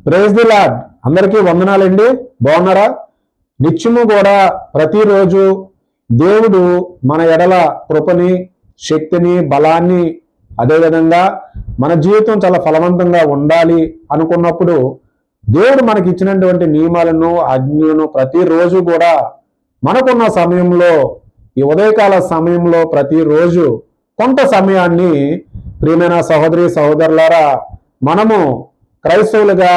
Praise the lord. అందరికీ వందనాలండి. బాగున్నారా? నిత్యము కూడా ప్రతిరోజు దేవుడు మన ఎడల కృపని, శక్తిని, బలాన్ని, అదేవిధంగా మన జీవితం చాలా ఫలవంతంగా ఉండాలి అనుకున్నప్పుడు దేవుడు మనకి ఇచ్చినటువంటి నియమాలను, ఆజ్ఞలను ప్రతిరోజు కూడా మనకున్న సమయంలో, ఈ ఉదయకాల సమయంలో ప్రతిరోజు కొంత సమయాన్ని ప్రియమైన సహోదరి సహోదరులారా, మనము క్రైస్తవులుగా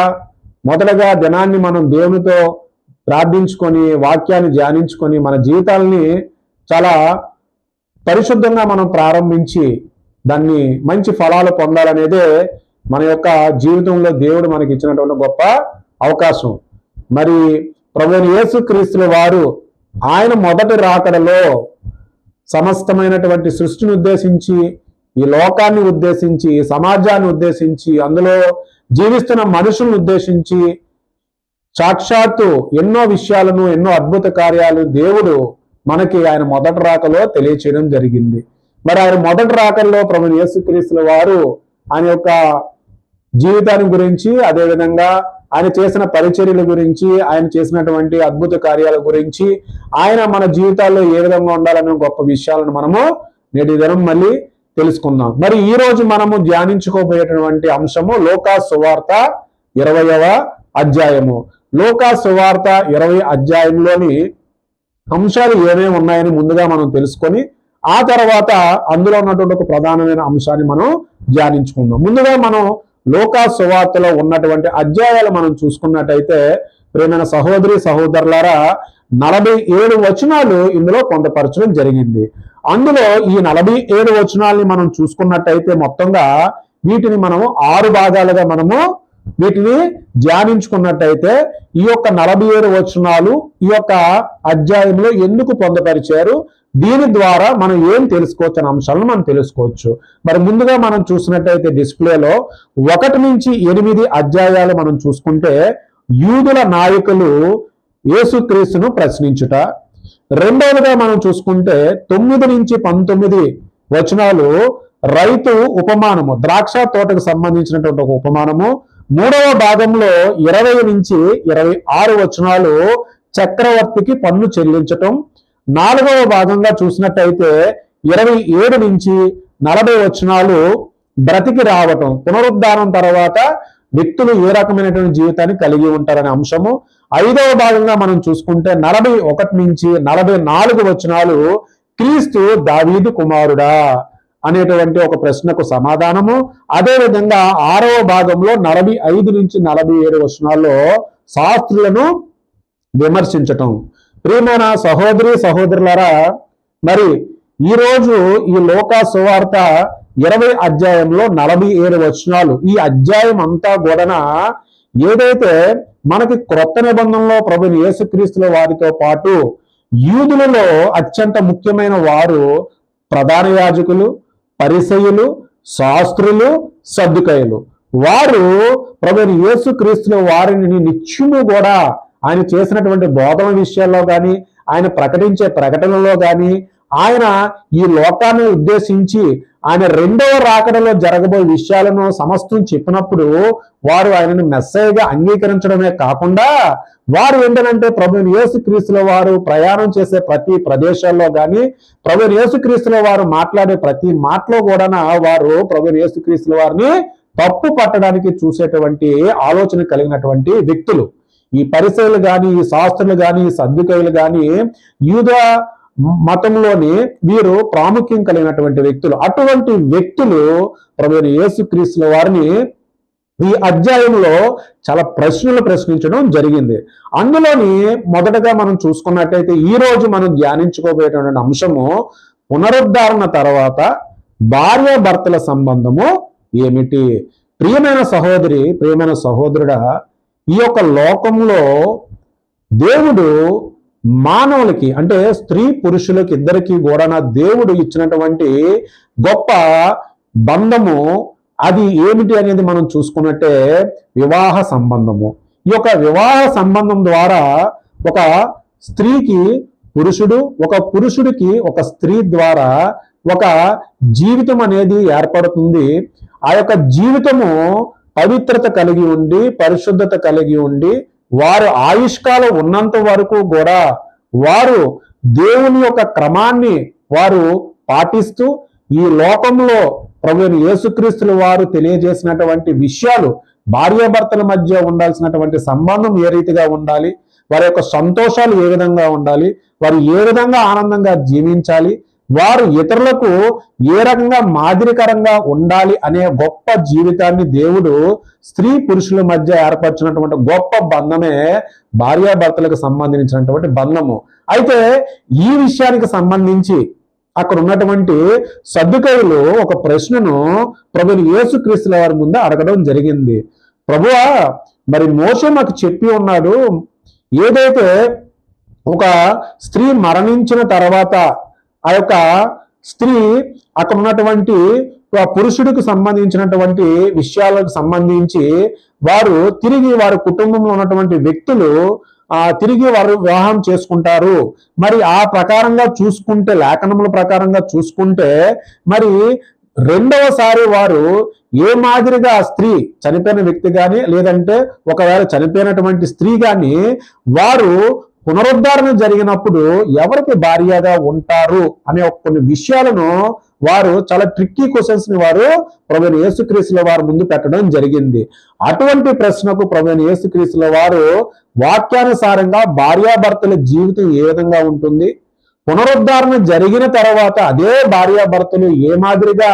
మొదటగా దినాన్ని మనం దేవునితో ప్రార్థించుకొని, వాక్యాన్ని ధ్యానించుకొని, మన జీవితాలని చాలా పరిశుద్ధంగా మనం ప్రారంభించి దాన్ని మంచి ఫలాలు పొందాలనేదే మన యొక్క జీవితంలో దేవుడు మనకి ఇచ్చినటువంటి గొప్ప అవకాశం. మరి ప్రభువైన యేసుక్రీస్తుల వారు ఆయన మొదటి రాకడలో సమస్తమైనటువంటి సృష్టిని ఉద్దేశించి, ఈ లోకాన్ని ఉద్దేశించి, సమాజాన్ని ఉద్దేశించి, అందులో జీవిస్తున్న మనుషులను ఉద్దేశించి సాక్షాత్తు ఎన్నో విషయాలను, ఎన్నో అద్భుత కార్యాలు దేవుడు మనకి ఆయన మొదటి రాకలో తెలియచేయడం జరిగింది. మరి ఆయన మొదటి రాకల్లో ప్రభువైన యేసుక్రీస్తుల వారు ఆయన యొక్క జీవితాన్ని గురించి, అదేవిధంగా ఆయన చేసిన పరిచర్యల గురించి, ఆయన చేసినటువంటి అద్భుత కార్యాల గురించి, ఆయన మన జీవితాల్లో ఏ విధంగా ఉండాలనే గొప్ప విషయాలను మనము నేటి దినం మళ్ళీ తెలుసుకుందాం. మరి ఈ రోజు మనము ధ్యానించుకోబోయేటువంటి అంశము లూకా సువార్త 20వ అధ్యాయము. లూకా సువార్త 20 అధ్యాయంలోని అంశాలు ఏమేమి ఉన్నాయని ముందుగా మనం తెలుసుకొని, ఆ తర్వాత అందులో ఉన్నటువంటి ఒక ప్రధానమైన అంశాన్ని మనం ధ్యానించుకుందాం. ముందుగా మనం లూకా సువార్తలో ఉన్నటువంటి అధ్యాయాలు మనం చూసుకున్నట్టయితే ప్రియమైన సహోదరి సహోదరులారా, 47 వచనాలు ఇందులో పొందపరచడం జరిగింది. అందులో ఈ 47 వచనాల్ని మనం చూసుకున్నట్టయితే మొత్తంగా వీటిని మనము 6 భాగాలుగా మనము వీటిని ధ్యానించుకున్నట్టయితే ఈ యొక్క 47 వచనాలు ఈ యొక్క అధ్యాయంలో ఎందుకు పొందపరిచారు, దీని ద్వారా మనం ఏం తెలుసుకోవచ్చు అనే అంశాలను మనం తెలుసుకోవచ్చు. మరి ముందుగా మనం చూసినట్టయితే డిస్ప్లేలో 1 నుంచి 8 అధ్యాయాలు మనం చూసుకుంటే యూదుల నాయకులు యేసుక్రీస్తును ప్రశ్నించుట. రెండవదిగా మనం చూసుకుంటే 9 నుంచి 19 వచనాలు రైతు ఉపమానము, ద్రాక్ష తోటకు సంబంధించినటువంటి ఒక ఉపమానము. మూడవ భాగంలో 20 నుంచి 26 వచనాలు చక్రవర్తికి పన్ను చెల్లించటం. 4వ భాగంగా చూసినట్టయితే 27 నుంచి 40 వచనాలు బ్రతికి రావటం, పునరుద్ధానం తర్వాత వ్యక్తులు ఏ రకమైనటువంటి జీవితాన్ని కలిగి ఉంటారనే అంశము. 5వ భాగంగా మనం చూసుకుంటే 41 నుంచి 44 వచనాలు క్రీస్తు దావీదు కుమారుడా అనేటువంటి ఒక ప్రశ్నకు సమాధానము. అదేవిధంగా 6వ భాగంలో 45 నుంచి 47 వచనాల్లో శాస్త్రులను విమర్శించటం. ప్రియమైన సహోదరి సహోదరులారా, మరి ఈరోజు ఈ లూకా సువార్త 20 అధ్యాయంలో 47 వచనాలు, ఈ అధ్యాయం అంతా కూడా ఏదైతే మనకి క్రొత్త నిబంధనలో ప్రభువైన యేసుక్రీస్తుల వారితో పాటు యూదులలో అత్యంత ముఖ్యమైన వారు ప్రధాన యాజకులు, పరిసయ్యులు, శాస్త్రులు, సద్దుకయ్యులు. వారు ప్రభువైన యేసుక్రీస్తుల వారిని నిత్యము కూడా ఆయన చేసినటువంటి బోధన విషయాల్లో కానీ, ఆయన ప్రకటించే ప్రకటనలో కానీ, ఆయన ఈ లోకాన్ని ఉద్దేశించి ఆయన రెండవ రాకడలో జరగబోయే విషయాలను సమస్తం చెప్పినప్పుడు వారు ఆయనను మెస్సయ్యగా అంగీకరించడమే కాకుండా వారు ఏంటంటే ప్రభువైన యేసుక్రీస్తుల వారు ప్రయాణం చేసే ప్రతి ప్రదేశాల్లో కానీ, ప్రభువైన యేసుక్రీస్తుల వారు మాట్లాడే ప్రతి మాటలో కూడా వారు ప్రభువైన యేసుక్రీస్తుల వారిని తప్పు పట్టడానికి చూసేటువంటి ఆలోచన కలిగినటువంటి వ్యక్తులు. ఈ పరిసయ్యులు కానీ, ఈ శాస్త్రులు కానీ, ఈ సద్దుకయ్యులు కానీ యూద మతంలోని వీరు ప్రాముఖ్యం కలిగినటువంటి వ్యక్తులు. అటువంటి వ్యక్తులు ప్రభువైన యేసుక్రీస్తుల వారిని ఈ అధ్యాయంలో చాలా ప్రశ్నలు ప్రశ్నించడం జరిగింది. అందులోని మొదటగా మనం చూసుకున్నట్టయితే ఈ రోజు మనం ధ్యానించుకోబోయేటువంటి అంశము పునరుద్ధరణ తర్వాత భార్యాభర్తల సంబంధము ఏమిటి. ప్రియమైన సహోదరి, ప్రియమైన సహోదరుడా, ఈ యొక్క లోకంలో దేవుడు మానవులకి, అంటే స్త్రీ పురుషులకి ఇద్దరికి కూడా దేవుడు ఇచ్చినటువంటి గొప్ప బంధము అది ఏమిటి అనేది మనం చూసుకున్నట్టే వివాహ సంబంధము. ఈ యొక్క వివాహ సంబంధం ద్వారా ఒక స్త్రీకి పురుషుడు, ఒక పురుషుడికి ఒక స్త్రీ ద్వారా ఒక జీవితం అనేది ఏర్పడుతుంది. ఆ యొక్క జీవితము పవిత్రత కలిగి ఉండి, పరిశుద్ధత కలిగి ఉండి, వారు ఆయుష్కాలం ఉన్నంత వరకు కూడా వారు దేవుని యొక్క క్రమాన్ని వారు పాటిస్తూ ఈ లోకంలో ప్రభువైన యేసుక్రీస్తుల వారు తెలియజేసినటువంటి విషయాలు, భార్యాభర్తల మధ్య ఉండాల్సినటువంటి సంబంధం ఏ రీతిగా ఉండాలి, వారి యొక్క సంతోషాలు ఏ విధంగా ఉండాలి, వారు ఏ విధంగా ఆనందంగా జీవించాలి, వారు ఇతరులకు ఏ రకంగా మాదిరికరంగా ఉండాలి అనే గొప్ప జీవితాన్ని దేవుడు స్త్రీ పురుషుల మధ్య ఏర్పరిచినటువంటి గొప్ప బంధమే భార్యాభర్తలకు సంబంధించినటువంటి బంధము. అయితే ఈ విషయానికి సంబంధించి అక్కడ ఉన్నటువంటి సద్దుకయ్యులు ఒక ప్రశ్నను ప్రభువైన యేసుక్రీస్తుల వారి ముందు అడగడం జరిగింది. ప్రభువా, మరి మోషే మాకు చెప్పి ఉన్నాడు, ఏదైతే ఒక స్త్రీ మరణించిన తర్వాత ఆ యొక్క స్త్రీ అక్కడ ఉన్నటువంటి పురుషుడికి సంబంధించినటువంటి విషయాలకు సంబంధించి వారు తిరిగి వారి కుటుంబంలో ఉన్నటువంటి వ్యక్తులు తిరిగి వారు వివాహం చేసుకుంటారు. మరి ఆ ప్రకారంగా చూసుకుంటే, లేఖనముల ప్రకారంగా చూసుకుంటే, మరి రెండవసారి వారు ఏ మాదిరిగా స్త్రీ చనిపోయిన వ్యక్తి కానీ, లేదంటే ఒకవేళ చనిపోయినటువంటి స్త్రీ కానీ వారు పునరుద్ధరణ జరిగినప్పుడు ఎవరికి భార్యగా ఉంటారు అనే కొన్ని విషయాలను వారు చాలా ట్రిక్కీ క్వశ్చన్స్ ని వారు ప్రభువైన యేసుక్రీస్తుల వారు ముందు పెట్టడం జరిగింది. అటువంటి ప్రశ్నకు ప్రభువైన యేసుక్రీస్తుల వారు వాక్యానుసారంగా భార్యాభర్తల జీవితం ఏ విధంగా ఉంటుంది, పునరుద్ధరణ జరిగిన తర్వాత అదే భార్యాభర్తలు ఏ మాదిరిగా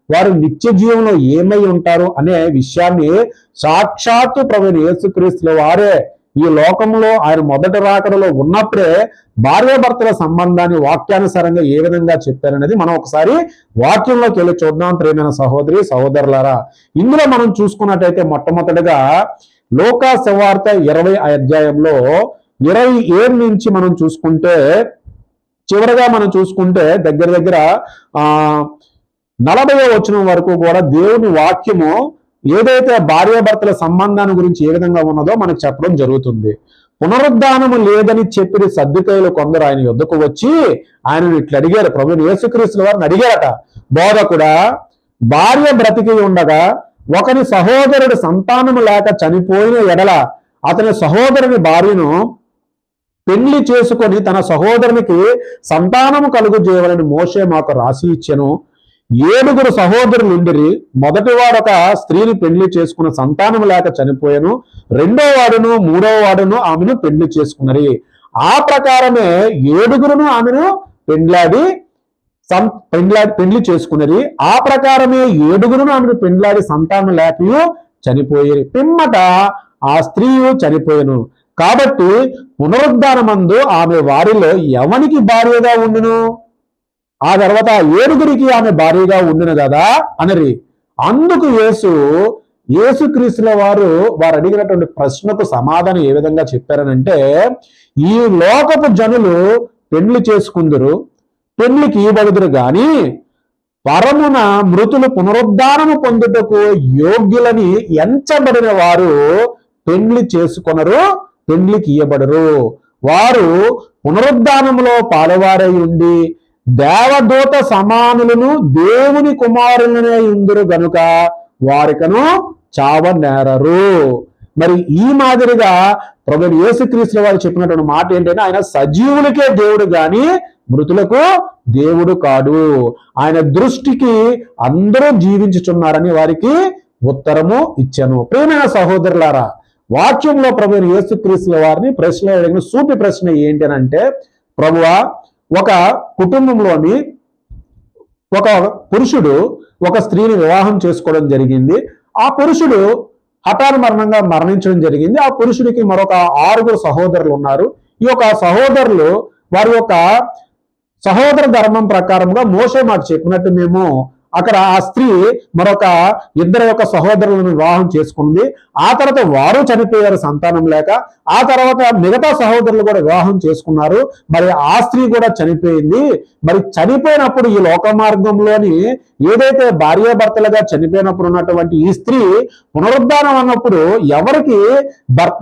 వారు నిత్య జీవంలో ఏమై ఉంటారు అనే విషయాన్ని సాక్షాత్తు ప్రభువైన యేసుక్రీస్తుల వారే ఈ లోకంలో ఆయన మొదటి రాకడలో ఉన్నప్పుడే భార్యాభర్తల సంబంధాన్ని వాక్యానుసారంగా ఏ విధంగా చెప్పారనేది మనం ఒకసారి వాక్యంలోకి వెళ్ళి చూద్దాం. ప్రియమైన సహోదరి సహోదరులారా, ఇందులో మనం చూసుకున్నట్టయితే మొట్టమొదటిగా లోకా సువార్త 20 అధ్యాయంలో 27 నుంచి మనం చూసుకుంటే, చివరగా మనం చూసుకుంటే దగ్గర 40వ వచనం వరకు కూడా దేవుని వాక్యము ఏదైతే భార్యాభర్తల సంబంధాన్ని గురించి ఏ విధంగా ఉన్నదో మనకు చెప్పడం జరుగుతుంది. పునరుద్ధానము లేదని చెప్పిన సద్దుకయ్యులు కొందరు ఆయన యొద్దకు వచ్చి ఆయనను ఇట్లా అడిగారు. ప్రభువైన యేసుక్రీస్తుల వారిని అడిగారట, బోధకుడా, భార్య బ్రతికి ఉండగా ఒకని సహోదరుడు సంతానము లేక చనిపోయిన ఎడల అతని సహోదరుని భార్యను పెళ్లి చేసుకొని తన సహోదరునికి సంతానము కలుగు చేయవలని మోషే మాకు రాసి ఇచ్చెను. 7 సహోదరులు ఉండిరి. మొదటి వాడు ఒక స్త్రీని పెళ్లి చేసుకున్న సంతానం లేక చనిపోయాను. 2వ వాడును 3వ వాడును ఆమెను పెళ్లి చేసుకున్నరి. ఆ ప్రకారమే 7 ఆమెను పెళ్లి చేసుకున్నది. ఆ ప్రకారమే 7 ఆమెను పెండ్లాడి సంతానం లేక చనిపోయి పిమ్మట ఆ స్త్రీ చనిపోయాను. కాబట్టి పునరుద్ధానమందు ఆమె వారిలో ఎవనికి భార్యగా ఉండును? ఆ తర్వాత 7 ఆమె భార్యగా ఉండిన కదా అనరి. అందుకు యేసుక్రీస్తుల వారు అడిగినటువంటి ప్రశ్నకు సమాధానం ఏ విధంగా చెప్పారనంటే, ఈ లోకపు జనులు పెళ్లి చేసుకుందరు, పెళ్లికి ఇవ్వబడుదురు గాని పరమున మృతులు పునరుద్ధానము పొందుటకు యోగ్యులని ఎంచబడిన వారు పెళ్లి చేసుకొనరు, పెళ్లికి ఇవ్వబడరు. వారు పునరుద్ధానములో పాలువారై ఉండి దేవదూత సమానులను దేవుని కుమారులనే ఉందురు గనుక వారికను చావనేరరు. మరి ఈ మాదిరిగా ప్రభువైన యేసుక్రీస్తుల వారు చెప్పినటువంటి మాట ఏంటంటే, ఆయన సజీవులకే దేవుడు గాని మృతులకు దేవుడు కాడు. ఆయన దృష్టికి అందరూ జీవించుచున్నారని వారికి ఉత్తరము ఇచ్చాను. ప్రియమైన సహోదరులారా, వాక్యంలో ప్రభువైన యేసుక్రీస్తుల వారిని ప్రశ్న అడిగిన సూటి ప్రశ్న ఏంటి అంటే, ప్రభువా, ఒక కుటుంబంలోని ఒక పురుషుడు ఒక స్త్రీని వివాహం చేసుకోవడం జరిగింది. ఆ పురుషుడు హఠాన్మరణంగా మరణించడం జరిగింది. ఆ పురుషుడికి మరొక 6 సహోదరులు ఉన్నారు. ఈ యొక్క సహోదరులు వారి యొక్క సహోదర ధర్మం ప్రకారంగా మోషే మాకు చెప్పినట్టు మేము అక్కడ ఆ స్త్రీ మరొక 2 యొక్క సహోదరులను వివాహం చేసుకుంది. ఆ తర్వాత వారు చనిపోయారు సంతానం లేక. ఆ తర్వాత మిగతా సహోదరులు కూడా వివాహం చేసుకున్నారు. మరి ఆ స్త్రీ కూడా చనిపోయింది. మరి చనిపోయినప్పుడు ఈ లోక మార్గంలోని ఏదైతే భార్యాభర్తలుగా చనిపోయినప్పుడు ఉన్నటువంటి ఈ స్త్రీ పునరుద్ధానం అన్నప్పుడు ఎవరికి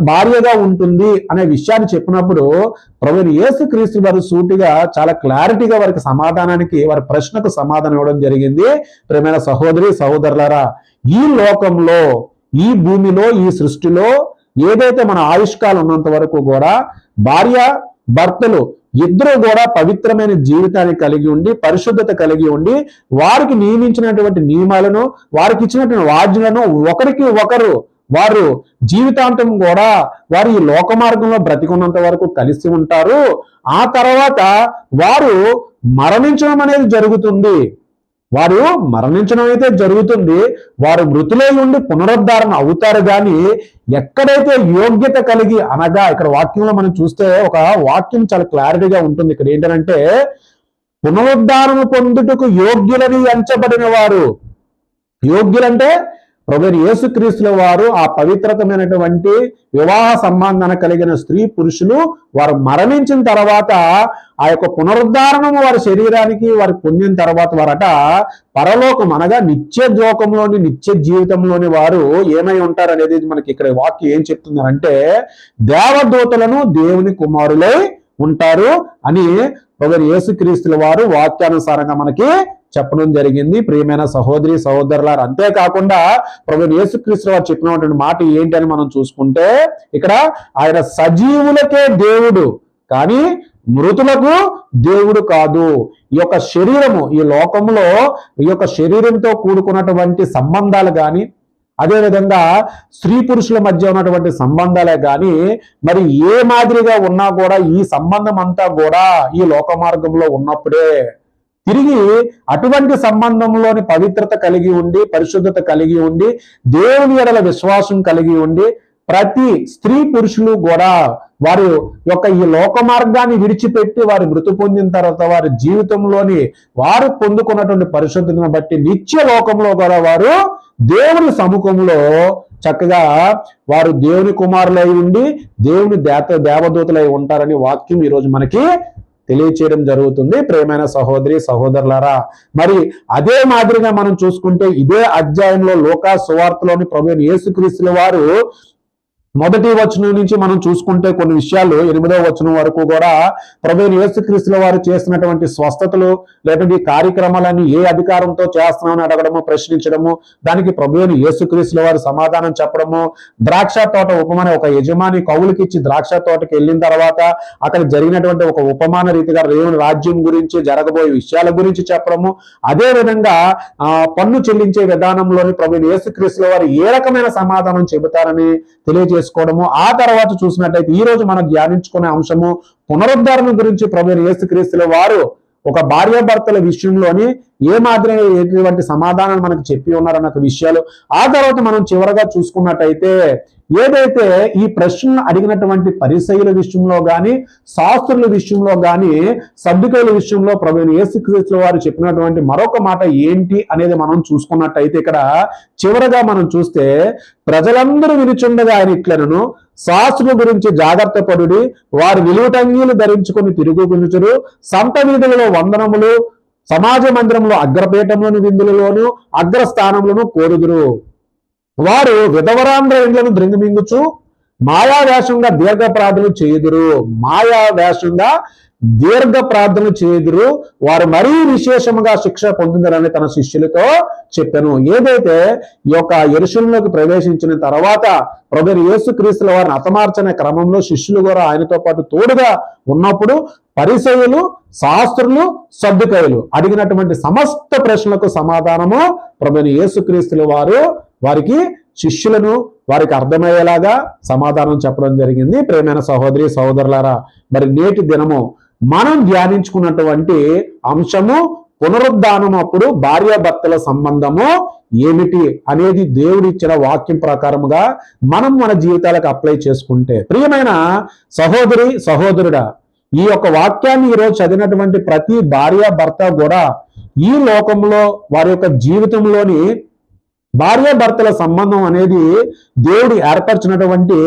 భార్యగా ఉంటుంది అనే విషయాన్ని చెప్పినప్పుడు ప్రభువైన యేసుక్రీస్తు వారు సూటిగా చాలా క్లారిటీగా వారికి సమాధానానికి, వారి ప్రశ్నకు సమాధానం ఇవ్వడం జరిగింది. ప్రియమైన సహోదరి సహోదరులారా, ఈ లోకంలో ఈ భూమిలో, ఈ సృష్టిలో ఏదైతే మన ఆయుష్కాలం ఉన్నంత వరకు కూడా భార్య భర్తలు ఇద్దరు కూడా పవిత్రమైన జీవితాన్ని కలిగి ఉండి, పరిశుద్ధత కలిగి ఉండి, వారికి నియమించినటువంటి నియమాలను, వారికి ఇచ్చినటువంటి ఆజ్ఞలను ఒకరికి ఒకరు వారు జీవితాంతం కూడా వారు ఈ లోక మార్గంలో బ్రతికున్నంత వరకు కలిసి ఉంటారు. ఆ తర్వాత వారు మరణించడం అనేది జరుగుతుంది. వారు మరణించడం అయితే జరుగుతుంది. వారు మృతులై ఉండి పునరుద్ధరణ అవుతారు. కానీ ఎక్కడైతే యోగ్యత కలిగి, అనగా ఇక్కడ వాక్యంలో మనం చూస్తే ఒక వాక్యం చాలా క్లారిటీగా ఉంటుంది. ఇక్కడ ఏంటంటే, పునరుద్ధరణ పొందుటకు యోగ్యులని ఎంచబడిన వారు. యోగ్యులంటే ప్రభువైన యేసుక్రీస్తుల వారు ఆ పవిత్రతమైనటువంటి వివాహ సంబంధాన్ని కలిగిన స్త్రీ పురుషులు వారు మరణించిన తర్వాత ఆ యొక్క పునరుద్ధరణము వారి శరీరానికి వారి పొందిన తర్వాత వారట పరలోకం అనగా నిత్య లోకంలోని, నిత్య జీవితంలోని వారు ఏమై ఉంటారు అనేది మనకి ఇక్కడ వాక్యం ఏం చెప్తుందంటే, దేవదూతలను దేవుని కుమారులై ఉంటారు అని ప్రభువైన యేసుక్రీస్తుల వారు వాక్యానుసారంగా మనకి చెప్పడం జరిగింది. ప్రియమైన సహోదరి సహోదరులారు, అంతేకాకుండా ప్రభువైన యేసుక్రీస్తు వారు చెప్పినటువంటి మాట ఏంటని మనం చూసుకుంటే, ఇక్కడ ఆయన సజీవులకే దేవుడు కానీ మృతులకు దేవుడు కాదు. ఈ యొక్క శరీరము, ఈ లోకంలో ఈ యొక్క శరీరంతో కూడుకున్నటువంటి సంబంధాలు కానీ, అదేవిధంగా స్త్రీ పురుషుల మధ్య ఉన్నటువంటి సంబంధాలే కానీ మరి ఏ మాదిరిగా ఉన్నా కూడా ఈ సంబంధం అంతా కూడా ఈ లోక మార్గంలో ఉన్నప్పుడే తిరిగి అటువంటి సంబంధంలోని పవిత్రత కలిగి ఉండి, పరిశుద్ధత కలిగి ఉండి, దేవుని ఎడల విశ్వాసం కలిగి ఉండి, ప్రతి స్త్రీ పురుషులు కూడా వారి యొక్క ఈ లోక మార్గాన్ని విడిచిపెట్టి వారు మృతి పొందిన తర్వాత వారి జీవితంలోని వారు పొందుకున్నటువంటి పరిశుద్ధతను బట్టి నిత్య లోకంలో కూడా వారు దేవుని సముఖంలో చక్కగా వారు దేవుని కుమారులై ఉండి దేవుని దేవదూతలై ఉంటారని వాక్యం ఈరోజు మనకి తెలియచేయడం జరుగుతుంది. ప్రియమైన సహోదరి సహోదరులారా, మరి అదే మాదిరిగా మనం చూసుకుంటే ఇదే అధ్యాయంలో లూకా సువార్తలోని ప్రభువైన యేసుక్రీస్తుల వారు మొదటి వచనం నుంచి మనం చూసుకుంటే కొన్ని విషయాలు 8వ వచనం వరకు కూడా ప్రభువైన యేసుక్రీస్తుల వారు చేసినటువంటి స్వస్థతలు లేకపోతే కార్యక్రమాలన్నీ ఏ అధికారంతో చేస్తున్నామని అడగడము, ప్రశ్నించడము, దానికి ప్రభువైన యేసుక్రీస్తుల వారు సమాధానం చెప్పడము, ద్రాక్ష తోట ఉపమాన ఒక యజమాని కౌలుకి ఇచ్చి ద్రాక్ష తోటకి వెళ్ళిన తర్వాత అక్కడ జరిగినటువంటి ఒక ఉపమాన రీతిగా దేవుని రాజ్యం గురించి జరగబోయే విషయాల గురించి చెప్పడము, అదే విధంగా పన్ను చెల్లించే విధానంలోని ప్రభువైన యేసుక్రీస్తుల వారు ఏ రకమైన సమాధానం చెబుతారని తెలియజేసుకోవడము. ఆ తర్వాత చూసినట్టయితే ఈ రోజు మనం ధ్యానించుకునే అంశము పునరుద్ధరణ గురించి ప్రభువైన యేసుక్రీస్తుల వారు ఒక భార్యాభర్తల విషయంలోని ఏ మాదిరిగా ఎటువంటి సమాధానం మనకు చెప్పి ఉన్నారన్న విషయాలు. ఆ తర్వాత మనం చివరగా చూసుకున్నట్టయితే ఏదైతే ఈ ప్రశ్నలు అడిగినటువంటి పరిసయ్యుల విషయంలో గాని, శాస్త్రుల విషయంలో గాని, సద్దుకైల విషయంలో ప్రభువైన యేసుక్రీస్తుల వారు చెప్పినటువంటి మరొక మాట ఏంటి అనేది మనం చూసుకున్నట్టయితే ఇక్కడ చివరగా మనం చూస్తే, ప్రజలందరూ వినుచుండగా ఆయన ఇట్లనను, శాస్త్రుల గురించి జాగ్రత్త పడుడి, వారు నిలువుటంగీలు ధరించుకొని తిరుగుకొనుచురు, సంత వీధులలో వందనములు, సమాజ మందిరంలో అగ్రపీఠంలోని విందులలోను అగ్రస్థానంలోను కోరుదురు. వారు విధవరాంధ్ర ఇండ్లను ద్రింగిమింగుచు మాయా వేషంగా దీర్ఘ ప్రార్థనలు చేయుదురు. మాయా వేషంగా దీర్ఘ ప్రార్థనలు చేయుదురు. వారు మరీ విశేషముగా శిక్ష పొందుదరని తన శిష్యులతో చెప్పాను. ఏదైతే ఈ యొక్క యెరూషలేములోకి ప్రవేశించిన తర్వాత ప్రభువైన యేసుక్రీస్తుల వారిని హతమార్చనే క్రమంలో శిష్యులు కూడా ఆయనతో పాటు తోడుగా ఉన్నప్పుడు పరిసయ్యులు, శాస్త్రులు, సద్దుకైలు అడిగినటువంటి సమస్త ప్రశ్నలకు సమాధానము ప్రభువైన యేసుక్రీస్తుల వారు వారికి శిష్యులను వారికి అర్థమయ్యేలాగా సమాధానం చెప్పడం జరిగింది. ప్రియమైన సహోదరి సహోదరులారా, మరి నేటి దినము మనం ధ్యానించుకున్నటువంటి అంశము పునరుద్ధానం అప్పుడు భార్యాభర్తల సంబంధము ఏమిటి అనేది దేవుడు ఇచ్చిన వాక్యం ప్రకారముగా మనం మన జీవితాలకు అప్లై చేసుకుంటే, ప్రియమైన సహోదరి సహోదరుడా, ఈ యొక్క వాక్యాన్ని ఈరోజు చదివినటువంటి ప్రతి భార్యాభర్త కూడా ఈ లోకంలో వారి యొక్క జీవితంలోని భార్యాభర్తల సంబంధం అనేది దేవుడు ఏర్పరిచినటువంటి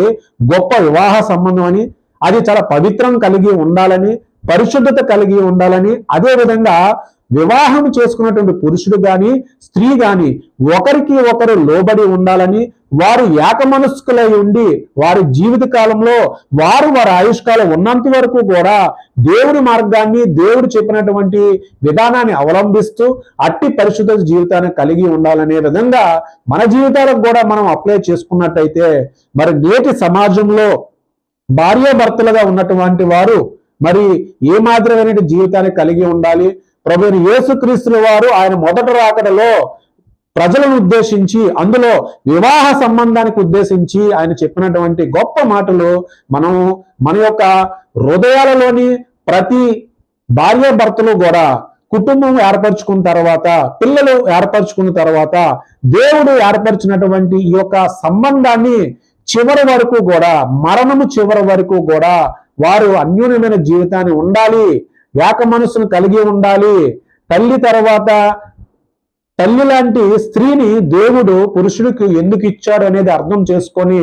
గొప్ప వివాహ సంబంధం అని, అది చాలా పవిత్రం కలిగి ఉండాలని, పరిశుద్ధత కలిగి ఉండాలని, అదే విధంగా వివాహం చేసుకున్నటువంటి పురుషుడు గాని స్త్రీ గాని ఒకరికి ఒకరు లోబడి ఉండాలని, వారు ఏకమనస్కులై ఉండి వారి జీవిత కాలంలో వారి ఆయుష్కాలం ఉన్నంత వరకు కూడా దేవుడి మార్గాన్ని, దేవుడు చెప్పినటువంటి విధానాన్ని అవలంబిస్తూ అట్టి పరిశుద్ధ జీవితాన్ని కలిగి ఉండాలనే విధంగా మన జీవితాలకు కూడా మనం అప్లై చేసుకున్నట్టయితే మరి నేటి సమాజంలో భార్యాభర్తలుగా ఉన్నటువంటి వారు మరి ఏ మాదిరమైన జీవితాన్ని కలిగి ఉండాలి? ప్రభువైన యేసుక్రీస్తుల వారు ఆయన మొదటి రాకడలో ప్రజలను ఉద్దేశించి, అందులో వివాహ సంబంధానికి ఉద్దేశించి ఆయన చెప్పినటువంటి గొప్ప మాటలు మనం మన యొక్క హృదయాలలోని ప్రతి భార్యాభర్తలు కూడా కుటుంబం ఏర్పరచుకున్న తర్వాత, పిల్లలు ఏర్పరచుకున్న తర్వాత దేవుడు ఏర్పరిచినటువంటి ఈ యొక్క సంబంధాన్ని చివరి వరకు కూడా, మరణము చివరి వరకు కూడా వారు అన్యోన్యమైన జీవితాన్ని ఉండాలి, ఏక మనసును కలిగి ఉండాలి. తల్లి తర్వాత తల్లి లాంటి స్త్రీని దేవుడు పురుషుడికి ఎందుకు ఇచ్చాడు అనేది అర్థం చేసుకొని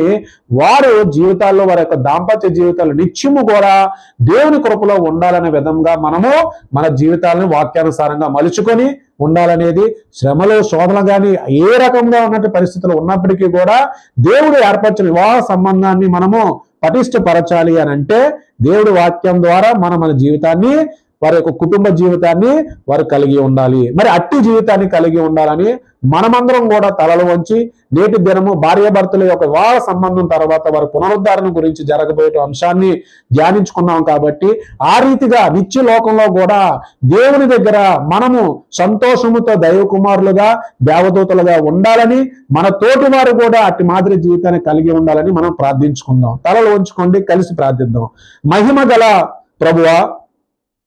వారు జీవితాల్లో వారి యొక్క దాంపత్య జీవితాలు నిత్యము కూడా దేవుని కృపలో ఉండాలనే విధంగా మనము మన జీవితాలను వాక్యానుసారంగా మలుచుకొని ఉండాలనేది, శ్రమలు శోధనలు కానీ ఏ రకంగా ఉన్నట్టు పరిస్థితులు ఉన్నప్పటికీ కూడా దేవుడు ఏర్పరిచిన వివాహ సంబంధాన్ని మనము పటిష్టపరచాలి అని అంటే దేవుడి వాక్యం ద్వారా మన జీవితాన్ని, వారి యొక్క కుటుంబ జీవితాన్ని వారు కలిగి ఉండాలి. మరి అట్టి జీవితాన్ని కలిగి ఉండాలని మనమందరం కూడా తలలు వంచి నేటి దినము భార్యాభర్తల యొక్క వివాహ సంబంధం తర్వాత వారి పునరుద్ధరణ గురించి జరగబోయే అంశాన్ని ధ్యానించుకున్నాం. కాబట్టి ఆ రీతిగా నిత్య లోకంలో కూడా దేవుని దగ్గర మనము సంతోషముతో దైవ కుమారులుగా, దేవదూతలుగా ఉండాలని, మన తోటి వారు కూడా అట్టి మాదిరి జీవితాన్ని కలిగి ఉండాలని మనం ప్రార్థించుకుందాం. తలలు వంచుకోండి, కలిసి ప్రార్థిద్దాం. మహిమ గల ప్రభువా,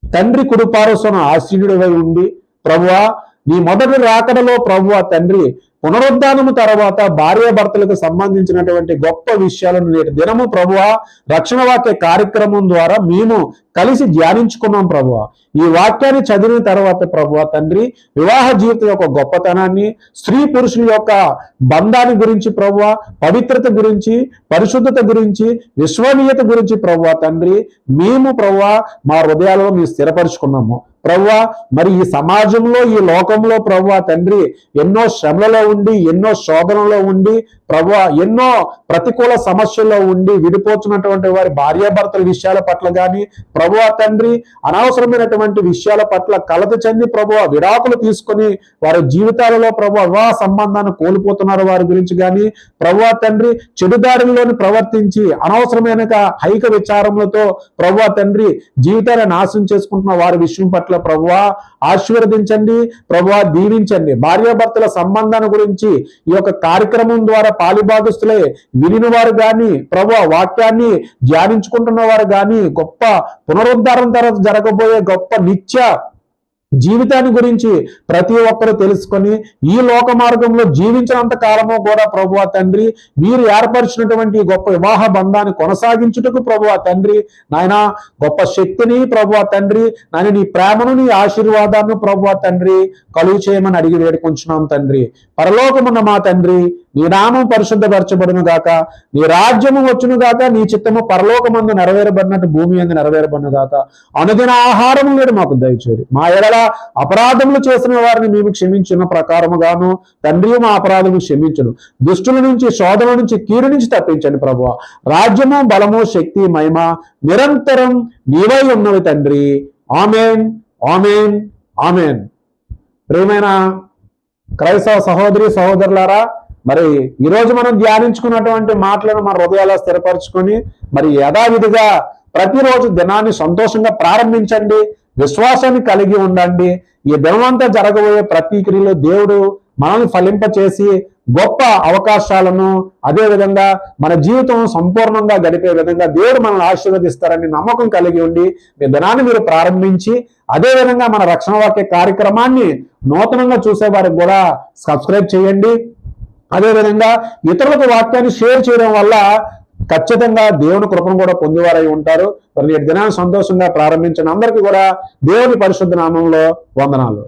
తండ్రి కుడిపార్శ్వన ఆసీనుడివై ఉండి ప్రభువా, నీ మొదటి రాకడలో ప్రభువా తండ్రి పునరుద్ధానము తర్వాత భార్యాభర్తలకు సంబంధించినటువంటి గొప్ప విషయాలను నేటి దినము ప్రభువా రక్షణ వాక్య కార్యక్రమం ద్వారా మేము కలిసి ధ్యానించుకున్నాం. ప్రభువా, ఈ వాక్యాన్ని చదివిన తర్వాత ప్రభువా తండ్రి వివాహ జీవితం యొక్క గొప్పతనాన్ని, స్త్రీ పురుషుల యొక్క బంధాన్ని గురించి ప్రభువా, పవిత్రత గురించి, పరిశుద్ధత గురించి, విశ్వనీయత గురించి ప్రభువా తండ్రి మేము ప్రభువా మా హృదయాలలో మేము స్థిరపరుచుకున్నాము. ప్రభువా, మరి ఈ సమాజంలో, ఈ లోకంలో ప్రభువా తండ్రి ఎన్నో శ్రమలలో ఉండి, ఎన్నో శోధనలో ఉండి ప్రభువా, ఎన్నో ప్రతికూల సమస్యల్లో ఉండి విడిపోతున్నటువంటి వారి భార్యాభర్తల విషయాల పట్ల కానీ ప్రభువా తండ్రి అనవసరమైనటువంటి విషయాల పట్ల కలత చెంది ప్రభువా విడాకులు తీసుకొని వారి జీవితాలలో ప్రభువా వివాహ సంబంధాన్ని కోల్పోతున్నారు వారి గురించి కానీ ప్రభువా తండ్రి చెడుదారుల్లోని ప్రవర్తించి అనవసరమైన హైక విచారములతో ప్రభువా తండ్రి జీవితాన్ని నాశనం చేసుకుంటున్న వారి విషయం పట్ల ప్రభువా ఆశీర్వదించండి, ప్రభువా దీవించండి. భార్యాభర్తల సంబంధాన్ని గురించి ఈ యొక్క కార్యక్రమం ద్వారా పాలిభాగస్తులే వినిన వారు కానీ ప్రభువా వాక్యాన్ని ధ్యానించుకుంటున్న వారు కానీ గొప్ప పునరుద్ధరణ తర్వాత జరగబోయే గొప్ప నిత్య జీవితాన్ని గురించి ప్రతి ఒక్కరూ తెలుసుకొని ఈ లోక మార్గంలో జీవించినంత కాలము కూడా ప్రభువా తండ్రి మీరు ఏర్పరిచినటువంటి గొప్ప వివాహ బంధాన్ని కొనసాగించుటకు ప్రభువా తండ్రి నాయన గొప్ప శక్తిని ప్రభువా తండ్రి నాయన నీ ప్రేమను, నీ ఆశీర్వాదాన్ని ప్రభువా తండ్రి కలుగు చేయమని అడిగి వేడుకుంటున్నాం తండ్రి. పరలోకమున్న మా తండ్రి, నీ నామం పరిశుద్ధపరచబడును గాక, నీ రాజ్యము వచ్చును గాక, నీ చిత్తము పరలోకమందు నెరవేరబడినట్టు భూమి అందు నెరవేరబడును గాక. అనుదిన ఆహారము నేడు మాకు దయచేయండి. మా ఎడల అపరాధములు చేసిన వారిని మేము క్షమించిన ప్రకారముగాను తండ్రి మా అపరాధము క్షమించును. దుష్టుల నుంచి, శోధన నుంచి, కీడు నుంచి తప్పించండి ప్రభువా. రాజ్యము, బలము, శక్తి, మహిమ నిరంతరం నీవై ఉన్నవి తండ్రి. ఆమేన్, ఆమేన్, ఆమేన్. ప్రియమైన క్రైస్తవ సహోదరి సహోదరులారా, మరి ఈరోజు మనం ధ్యానించుకున్నటువంటి మాటలను మన హృదయాల్లో స్థిరపరచుకొని మరి యథావిధిగా ప్రతిరోజు దినాన్ని సంతోషంగా ప్రారంభించండి, విశ్వాసాన్ని కలిగి ఉండండి. ఈ దినమంతా జరగబోయే ప్రతి క్రియలో దేవుడు మనల్ని ఫలింపచేసి గొప్ప అవకాశాలను, అదేవిధంగా మన జీవితం సంపూర్ణంగా గడిపే విధంగా దేవుడు మనల్ని ఆశీర్వదిస్తారని నమ్మకం కలిగి ఉండి మీ దినాన్ని మీరు ప్రారంభించి, అదేవిధంగా మన రక్షణ వాక్య కార్యక్రమాన్ని నూతనంగా చూసే వారికి కూడా సబ్స్క్రైబ్ చేయండి. అదేవిధంగా ఇతరులకు వాక్యాన్ని షేర్ చేయడం వల్ల ఖచ్చితంగా దేవుని కృపను కూడా పొందేవారై ఉంటారు. మరి నేటి దినాన్ని సంతోషంగా ప్రారంభించిన అందరికీ కూడా దేవుని పరిశుద్ధ నామంలో వందనాలు.